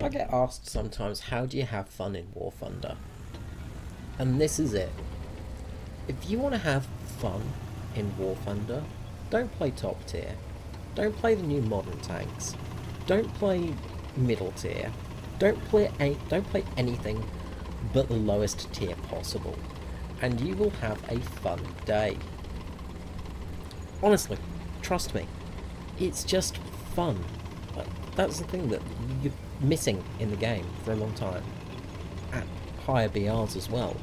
I get asked sometimes, how do you have fun in War Thunder? And this is it. If you want to have fun in War Thunder, don't play top tier. Don't play the new modern tanks. Don't play middle tier. Don't play anything but the lowest tier possible. And you will have a fun day. Honestly, trust me. It's just fun. That's the thing that you're missing in the game for a long time. At higher BRs as well.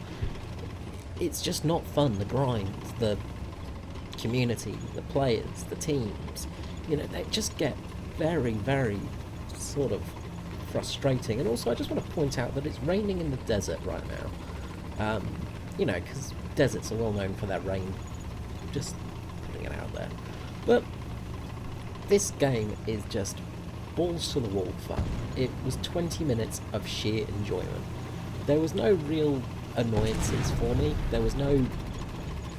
It's just not fun. The grind, the community, the players, the teams. They just get very, very sort of frustrating. And also, I just want to point out that it's raining in the desert right now. Because deserts are well known for their rain. Just putting it out there. But this game is just balls to the wall fun. It was 20 minutes of sheer enjoyment. There was no real annoyances for me. There was no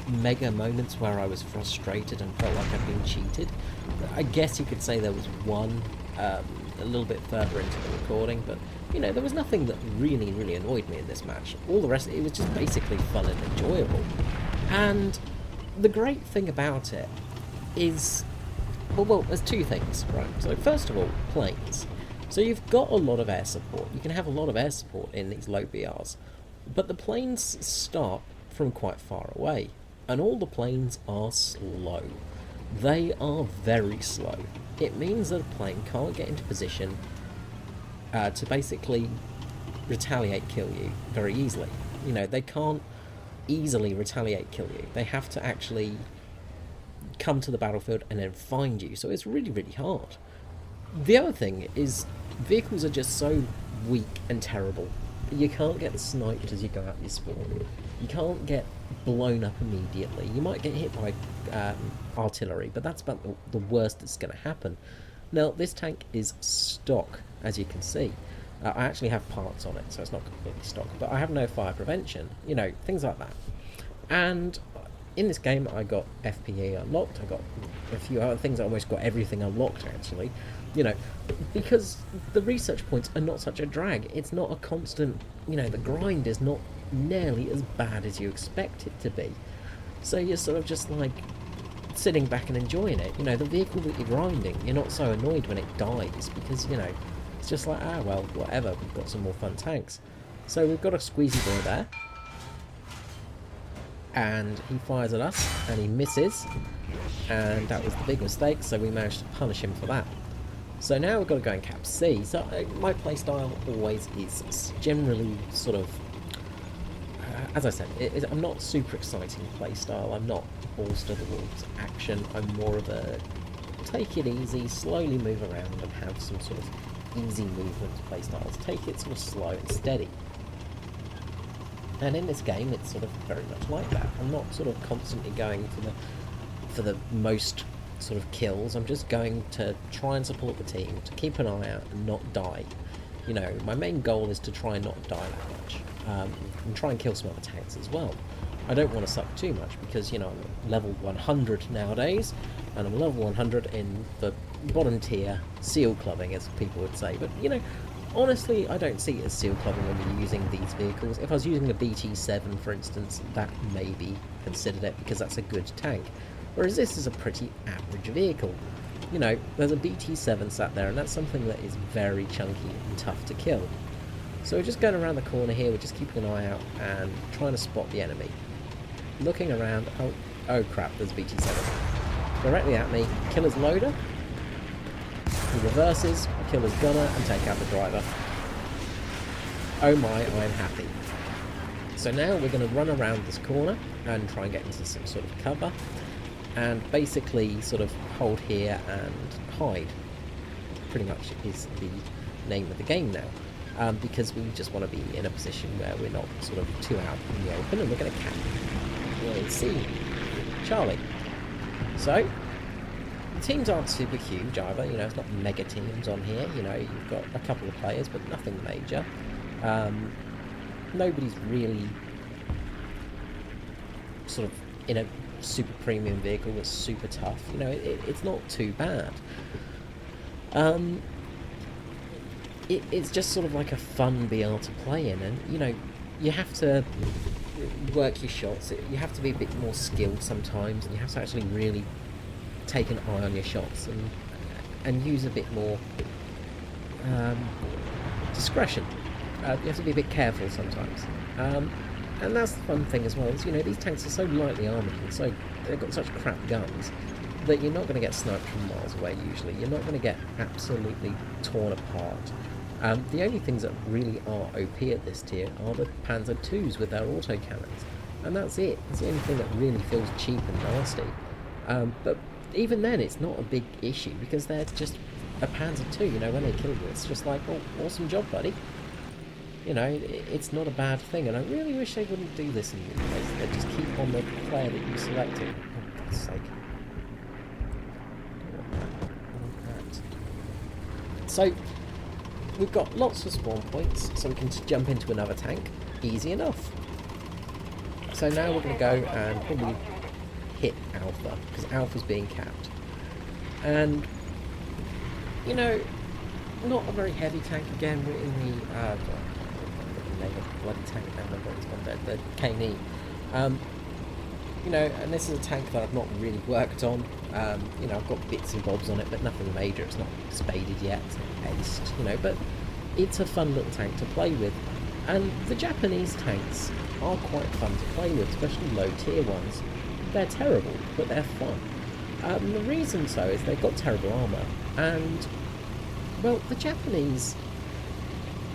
mega moments where I was frustrated and felt like I'd been cheated. I guess you could say there was one a little bit further into the recording, but there was nothing that really, really annoyed me in this match. All the rest, it was just basically fun and enjoyable. And the great thing about it is, well, there's two things, right? So first of all, planes. So you've got a lot of air support. You can have a lot of air support in these low BRs, but the planes start from quite far away, and all the planes are slow. They are very slow. It means that a plane can't get into position to basically retaliate kill you very easily. They can't easily retaliate kill you. They have to actually come to the battlefield and then find you, so it's really, really hard. The other thing is vehicles are just so weak and terrible. You can't get sniped as you go out your spawn. You can't get blown up immediately. You might get hit by artillery, but that's about the worst that's going to happen. Now, this tank is stock, as you can see. I actually have parts on it, so it's not completely stock, but I have no fire prevention, things like that. And in this game, I got FPE unlocked. I got a few other things. I almost got everything unlocked, actually. Because the research points are not such a drag. It's not a constant, the grind is not nearly as bad as you expect it to be. So you're sort of just like sitting back and enjoying it. The vehicle that you're grinding, you're not so annoyed when it dies because, it's just like, well, whatever, we've got some more fun tanks. So we've got a squeezy boy there. And he fires at us, and he misses, and that was the big mistake, so we managed to punish him for that. So now we've got to go and cap C. So my playstyle always is generally sort of, as I said, I'm not super exciting playstyle. I'm not balls to the walls action. I'm more of a take it easy, slowly move around, and have some sort of easy movement playstyles. Take it sort of slow and steady. And in this game, it's sort of very much like that. I'm not sort of constantly going for the most sort of kills. I'm just going to try and support the team, to keep an eye out and not die. My main goal is to try and not die that much, and try and kill some other tanks as well. I don't want to suck too much because, I'm level 100 nowadays, and I'm level 100 in the bottom tier seal clubbing, as people would say. But, honestly, I don't see it as seal clubbing when you're using these vehicles. If I was using a BT7, for instance, that may be considered it because that's a good tank. Whereas this is a pretty average vehicle. There's a BT7 sat there, and that's something that is very chunky and tough to kill. So we're just going around the corner here, we're just keeping an eye out and trying to spot the enemy. Looking around, oh crap, there's BT7. Directly at me, kill his loader. He reverses, kill his gunner, and take out the driver. Oh my, I'm happy. So now we're going to run around this corner and try and get into some sort of cover. And basically sort of hold here and hide. Pretty much is the name of the game now. Because we just want to be in a position where we're not sort of too out in the open, and we're going to cap. Let's see. Charlie. So, the teams aren't super huge either, it's not mega teams on here, you've got a couple of players, but nothing major. Nobody's really sort of in a super premium vehicle that's super tough. You know, it's not too bad. It's just sort of like a fun BR to play in, and you know, you have to work your shots. You have to be a bit more skilled sometimes, and you have to actually really take an eye on your shots and use a bit more discretion. You have to be a bit careful sometimes, and that's the fun thing as well. Is, you know, these tanks are so lightly armoured and so they've got such crap guns that you're not going to get sniped from miles away. Usually, you're not going to get absolutely torn apart. The only things that really are OP at this tier are the Panzer IIs with their autocannons, and that's it. It's the only thing that really feels cheap and nasty. But even then, it's not a big issue because they're just a Panzer II. You know, when they kill you, it's just like, oh, awesome job, buddy. You know, it's not a bad thing, and I really wish they wouldn't do this in the place. They just keep on the player that you selected. For God's sake. So, we've got lots of spawn points, so we can jump into another tank. Easy enough. So now we're going to go and probably hit Alpha, because Alpha's being capped. And, you know, not a very heavy tank again. We're in the, bloody tank now, I've got this one dead, the K&E. You know, and this is a tank that I've not really worked on. You know, I've got bits and bobs on it, but nothing major. It's not spaded yet, it's not aced, you know, but it's a fun little tank to play with. And the Japanese tanks are quite fun to play with, especially low tier ones. They're terrible, but they're fun. The reason so is they've got terrible armour, and, well, the Japanese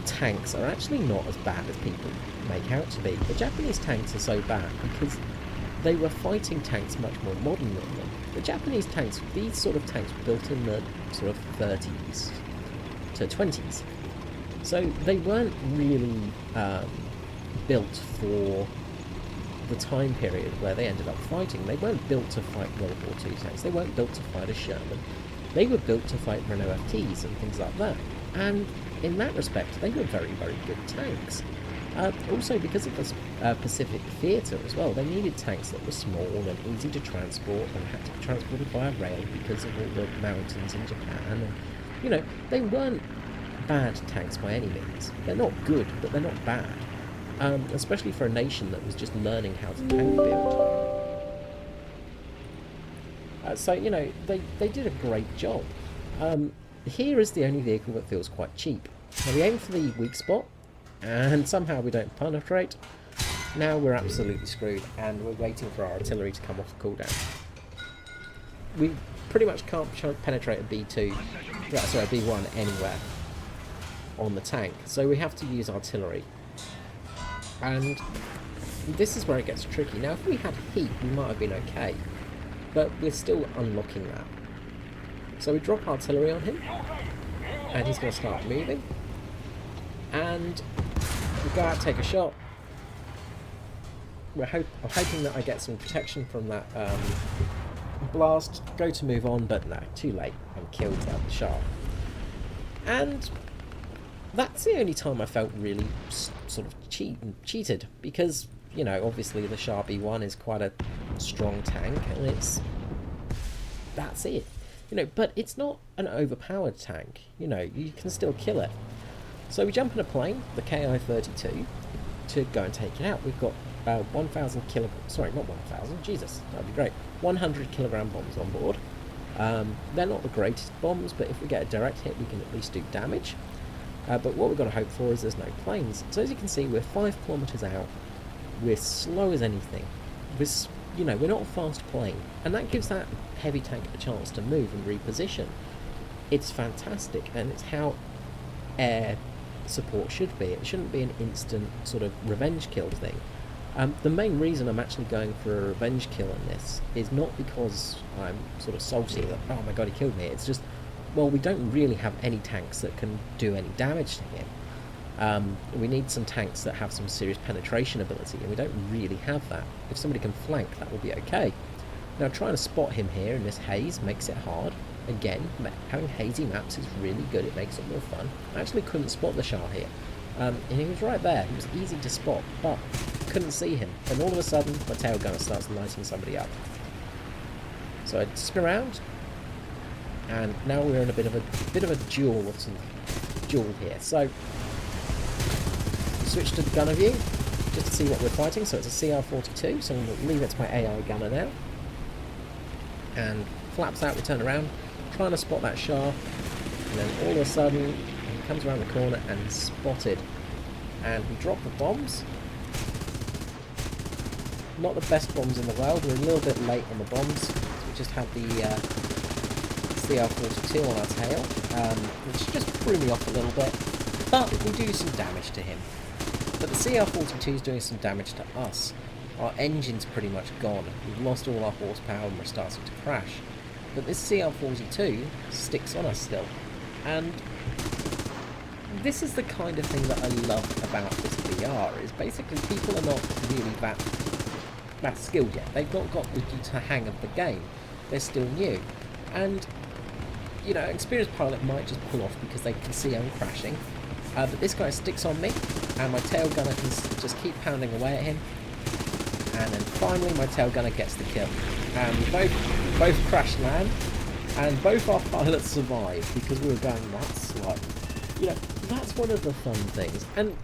tanks are actually not as bad as people make out to be. The Japanese tanks are so bad because they were fighting tanks much more modern than them. The Japanese tanks, these sort of tanks were built in the sort of 30s to 20s. So they weren't really built for the time period where they ended up fighting. They weren't built to fight World War II tanks. They weren't built to fight a Sherman. They were built to fight Renault FTs and things like that. And in that respect, they were very, very good tanks. Also, because of the Pacific Theatre as well, they needed tanks that were small and easy to transport and had to be transported via rail because of all the mountains in Japan. And, you know, they weren't bad tanks by any means. They're not good, but they're not bad. Especially for a nation that was just learning how to tank build. So, you know, they did a great job. Here is the only vehicle that feels quite cheap. Now, we aim for the weak spot, and somehow we don't penetrate. Now we're absolutely screwed, and we're waiting for our artillery to come off cooldown. We pretty much can't penetrate a B2, sorry, a B1 anywhere on the tank, so we have to use artillery. And this is where it gets tricky. Now, if we had heat, we might have been okay, but we're still unlocking that. So we drop artillery on him, and he's going to start moving. And we go out, take a shot. I'm hoping that I get some protection from that blast. Go to move on, but no, too late. I'm killed by the shot. And that's the only time I felt really sort of cheated, because, you know, obviously the Shah B1 is quite a strong tank, and that's it. You know, but it's not an overpowered tank. You know, you can still kill it. So we jump in a plane, the KI-32, to go and take it out. We've got 1,000 kilogram, sorry, not 1,000, Jesus, that'd be great. 100 kilogram bombs on board. They're not the greatest bombs, but if we get a direct hit, we can at least do damage. But what we've got to hope for is there's no planes. So as you can see, we're 5 kilometers out. We're slow as anything. You know, we're not a fast plane, and that gives that heavy tank a chance to move and reposition. It's fantastic, and it's how air support should be. It shouldn't be an instant sort of revenge kill thing. The main reason I'm actually going for a revenge kill in this is not because I'm sort of salty that, oh my god, he killed me. It's just, well, we don't really have any tanks that can do any damage to him. We need some tanks that have some serious penetration ability, and we don't really have that. If somebody can flank, that will be okay. Now, trying to spot him here in this haze makes it hard. Again, having hazy maps is really good, it makes it more fun. I actually couldn't spot the Shah here. And he was right there. He was easy to spot, but couldn't see him. And all of a sudden, my tail gunner starts lighting somebody up. So I spin around, and now we're in a bit of a duel here. So switch to gunner view just to see what we're fighting. So it's a CR-42. So I'm going to leave it to my AI gunner now. And flaps out, we turn around, trying to spot that Shah, and then all of a sudden he comes around the corner and spotted. And we drop the bombs. Not the best bombs in the world. We're a little bit late on the bombs. So we just had the CR-42 on our tail, which just threw me off a little bit. But we do some damage to him. But the CR-42 is doing some damage to us. Our engine's pretty much gone. We've lost all our horsepower and we're starting to crash. But this CR-42 sticks on us still. And this is the kind of thing that I love about this VR, is basically people are not really that skilled yet. They've not got the hang of the game. They're still new. And, you know, an experienced pilot might just pull off because they can see I'm crashing. But this guy sticks on me, and my tail gunner can just keep pounding away at him. And then finally my tail gunner gets the kill. And we both crash land, and both our pilots survive because we were going that slow. You know, that's one of the fun things. And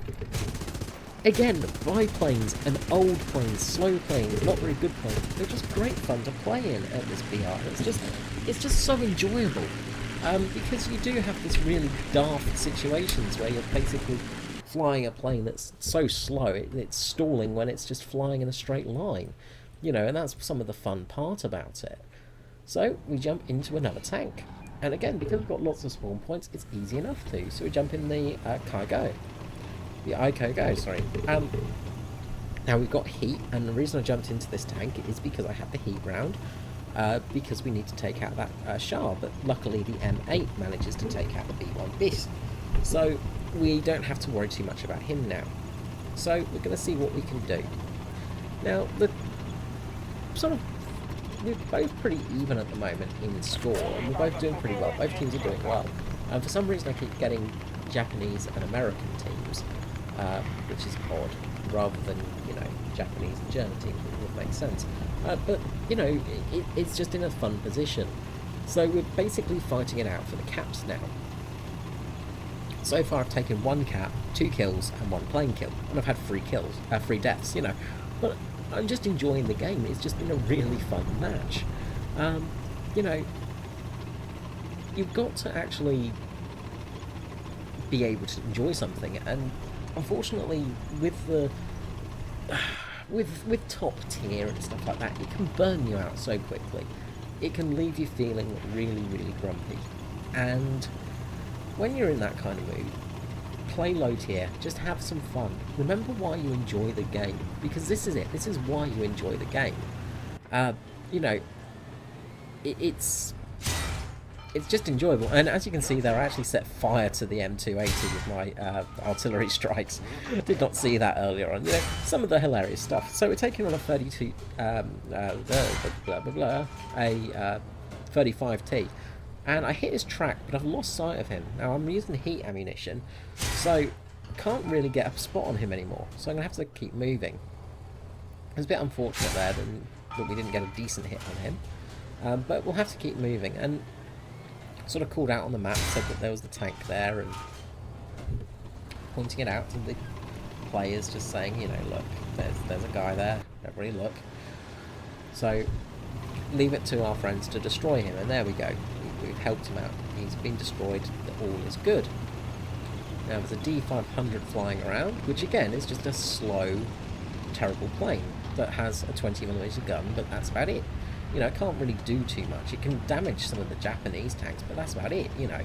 again, biplanes and old planes, slow planes, not very good planes, they're just great fun to play in at this VR. It's just so enjoyable. Because you do have this really daft situations where you're basically flying a plane that's so slow it's stalling when it's just flying in a straight line, you know, and that's some of the fun part about it. So we jump into another tank, and again, because we've got lots of spawn points, it's easy enough to. So we jump in the ICO, sorry. Now we've got heat, and the reason I jumped into this tank is because I had the heat round. Because we need to take out that Shah, but luckily the M8 manages to take out the B1 Bis. So we don't have to worry too much about him now. So we're going to see what we can do. Now, we're both pretty even at the moment in score, and we're both doing pretty well. Both teams are doing well. For some reason I keep getting Japanese and American teams, which is odd, rather than, you know, Japanese and German teams, which would make sense. But, you know, it's just in a fun position. So we're basically fighting it out for the caps now. So far I've taken 1 cap, 2 kills, and 1 plane kill. And I've had 3 deaths, you know. But I'm just enjoying the game. It's just been a really fun match. You know, you've got to actually be able to enjoy something. And unfortunately, with the... With top tier and stuff like that, it can burn you out so quickly. It can leave you feeling really, really grumpy. And when you're in that kind of mood, play low tier, just have some fun. Remember why you enjoy the game, because this is it. This is why you enjoy the game. You know, it's just enjoyable. And as you can see there, I actually set fire to the M280 with my artillery strikes. Did not see that earlier on. You know, some of the hilarious stuff. So we're taking on a 32, a 35T. And I hit his track, but I've lost sight of him. Now I'm using heat ammunition, so can't really get a spot on him anymore. So I'm going to have to keep moving. It's a bit unfortunate there that we didn't get a decent hit on him. But we'll have to keep moving. And sort of called out on the map, said that there was the tank there, and pointing it out to the players, just saying, you know, look, there's a guy there, everybody look. So leave it to our friends to destroy him, and there we go. We've helped him out. He's been destroyed. All is good. Now there's a D500 flying around, which again is just a slow, terrible plane that has a 20mm gun, but that's about it. You know, it can't really do too much. It can damage some of the Japanese tanks, but that's about it, you know.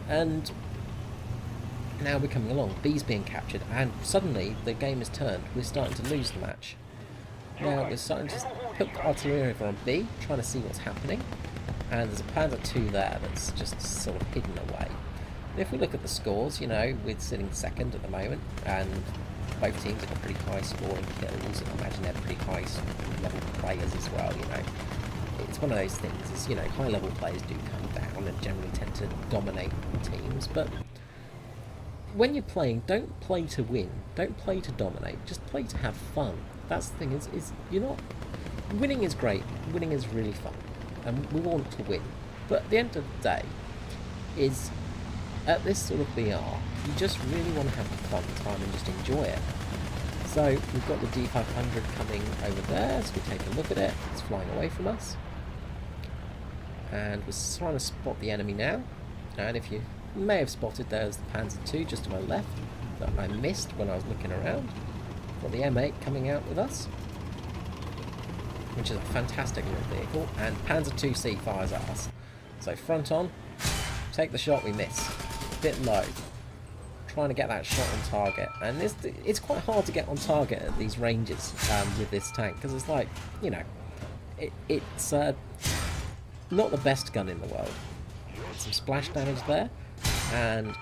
And now we're coming along. B's being captured, and suddenly the game has turned. We're starting to lose the match. Now we're starting to put artillery over on B, trying to see what's happening. And there's a Panzer II there that's just sort of hidden away. And if we look at the scores, you know, we're sitting second at the moment, and both teams have got pretty high scoring kills, and I imagine they're pretty high level players as well, you know. It's one of those things, is, you know, high level players do come down and generally tend to dominate teams, but when you're playing, don't play to win. Don't play to dominate. Just play to have fun. That's the thing. Is you're not winning is great. Winning is really fun, and we want to win. But at the end of the day, is at this sort of BR, you just really want to have a fun time and just enjoy it. So we've got the D500 coming over there. So we take a look at it. It's flying away from us, and we're trying to spot the enemy now. And if you may have spotted, there's the Panzer II just to my left that I missed when I was looking around. Got the M8 coming out with us, which is a fantastic little vehicle, and Panzer II-C fires at us. So front on, take the shot, we miss. Bit low. Trying to get that shot on target, and it's quite hard to get on target at these ranges with this tank, because it's like, you know, it's not the best gun in the world. Some splash damage there, and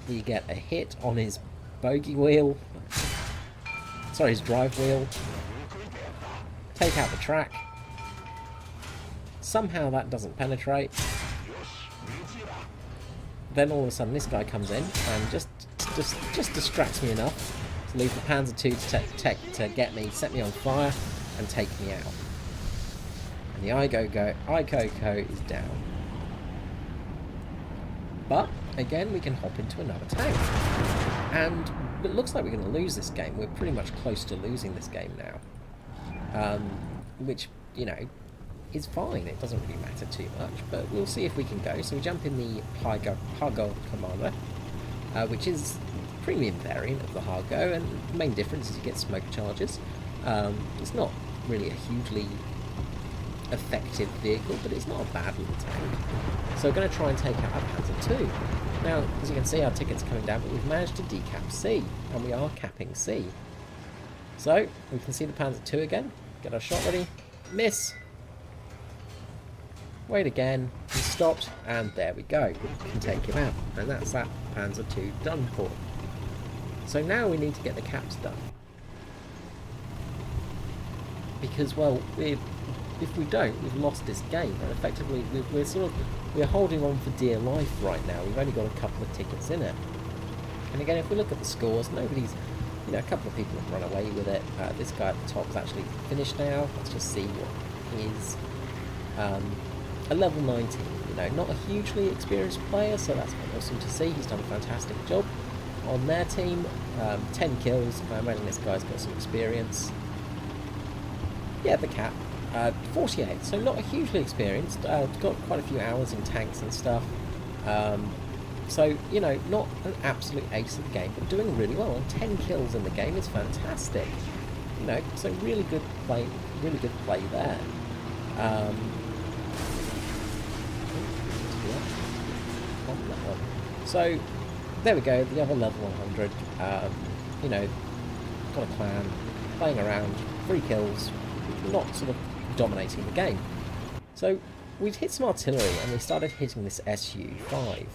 we get a hit on his bogey wheel, sorry, his drive wheel, take out the track. Somehow that doesn't penetrate. Then all of a sudden this guy comes in and just distracts me enough to leave the Panzer II to get me, set me on fire, and take me out. And the Ikoko is down. But again, we can hop into another tank, and it looks like we're going to lose this game. We're pretty much close to losing this game now, which, you know, is fine. It doesn't really matter too much, but we'll see if we can go. So we jump in the Hargo Commander, which is a premium variant of the Hargo, and the main difference is you get smoke charges. It's not really a hugely effective vehicle, but it's not a bad little tank. So we're going to try and take out our Panzer II. Now, as you can see, our ticket's coming down, but we've managed to decap C, and we are capping C. So we can see the Panzer II again. Get our shot ready. Miss. Wait again. He stopped, and there we go. We can take him out, and that's that Panzer II done for. So now we need to get the caps done, because, well, if we don't, we've lost this game, and effectively we're holding on for dear life right now. We've only got a couple of tickets in it, and again, if we look at the scores, nobody's, you know, a couple of people have run away with it. This guy at the top is actually finished now. Let's just see what he is. A level 19, you know, not a hugely experienced player, so that's awesome to see. He's done a fantastic job on their team. 10 kills. I imagine this guy's got some experience. Yeah, the cap. 48, so not a hugely experienced. Got quite a few hours in tanks and stuff. So, you know, not an absolute ace of the game, but doing really well. And 10 kills in the game is fantastic. You know, so really good play there. So there we go, the other level 100. You know, got a clan, playing around, 3 kills, not sort of dominating the game. So we'd hit some artillery and we started hitting this SU-5.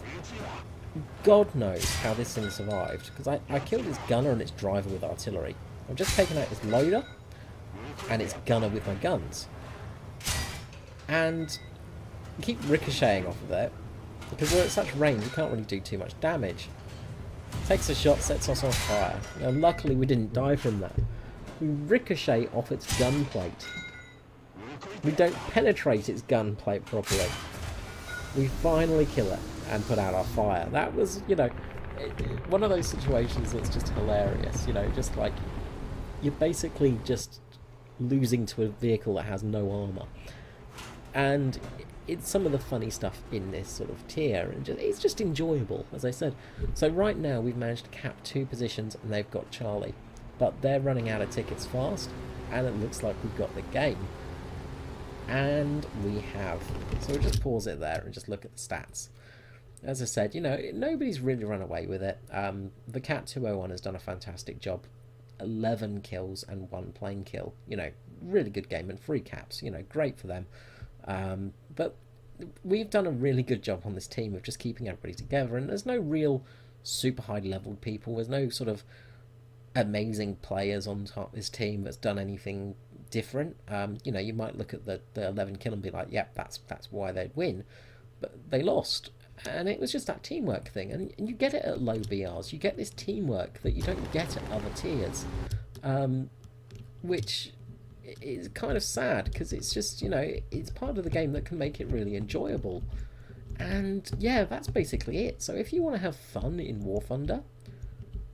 God knows how this thing survived, because I killed its gunner and its driver with artillery. I've just taken out its loader and its gunner with my guns. And keep ricocheting off of it, because we're at such range we can't really do too much damage. Takes a shot, sets us on fire. Now luckily we didn't die from that. We ricochet off its gunplate. We don't penetrate its gunplate properly. We finally kill it and put out our fire. That was, you know, one of those situations that's just hilarious, you know, just like you're basically just losing to a vehicle that has no armour. And it's some of the funny stuff in this sort of tier, and it's just enjoyable, as I said. So right now we've managed to cap 2 positions and they've got Charlie, but they're running out of tickets fast, and it looks like we've got the game. And we have. So we'll just pause it there and just look at the stats. As I said, you know, nobody's really run away with it. The Cat 201 has done a fantastic job. 11 kills and 1 plane kill. You know, really good game, and 3 caps. You know, great for them. But we've done a really good job on this team of just keeping everybody together, and there's no real super high level people. There's no sort of amazing players on top of this team that's done anything different. You know, you might look at the 11 kill and be like, yep, that's why they'd win, but they lost, And it was just that teamwork thing, and you get it at low BRs. You get this teamwork that you don't get at other tiers, which is kind of sad because it's just, you know, it's part of the game that can make it really enjoyable. And yeah, that's basically it. So if you want to have fun in War Thunder,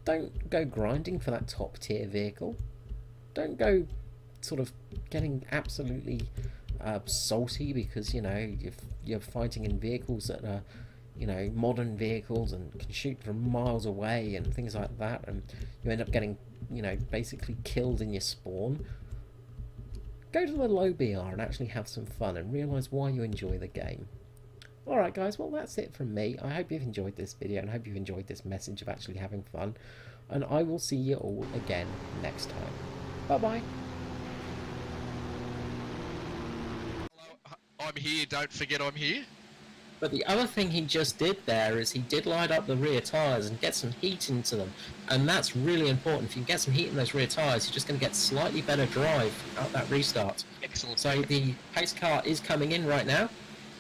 don't go grinding for that top tier vehicle. Don't go sort of getting absolutely salty because, you know, you're fighting in vehicles that are, you know, modern vehicles and can shoot from miles away and things like that, and you end up getting, you know, basically killed in your spawn. Go to the low BR and actually have some fun and realise why you enjoy the game. Alright guys, well that's it from me. I hope you've enjoyed this video and I hope you've enjoyed this message of actually having fun. And I will see you all again next time. Bye bye. Hello, I'm here, don't forget I'm here. But the other thing he just did there is he did light up the rear tyres and get some heat into them. And that's really important. If you can get some heat in those rear tyres, you're just going to get slightly better drive out that restart. Excellent. So the pace car is coming in right now.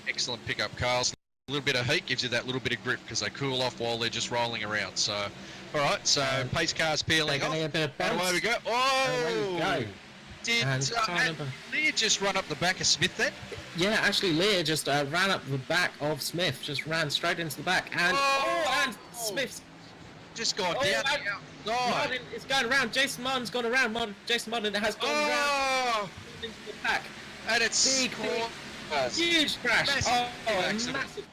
Excellent pickup, Carls. A little bit of heat gives you that little bit of grip because they cool off while they're just rolling around. So, alright, so pace car's peeling off. A bit of bounce. Away we go. Oh! There we go. Did Leah just run up the back of Smith then? Yeah, actually Leah just ran up the back of Smith, just ran straight into the back, and and Smith's just gone down. Martin is going around. Jason Martin's gone around. Jason Martin has gone around into the back. And it's huge crash. Massive a massive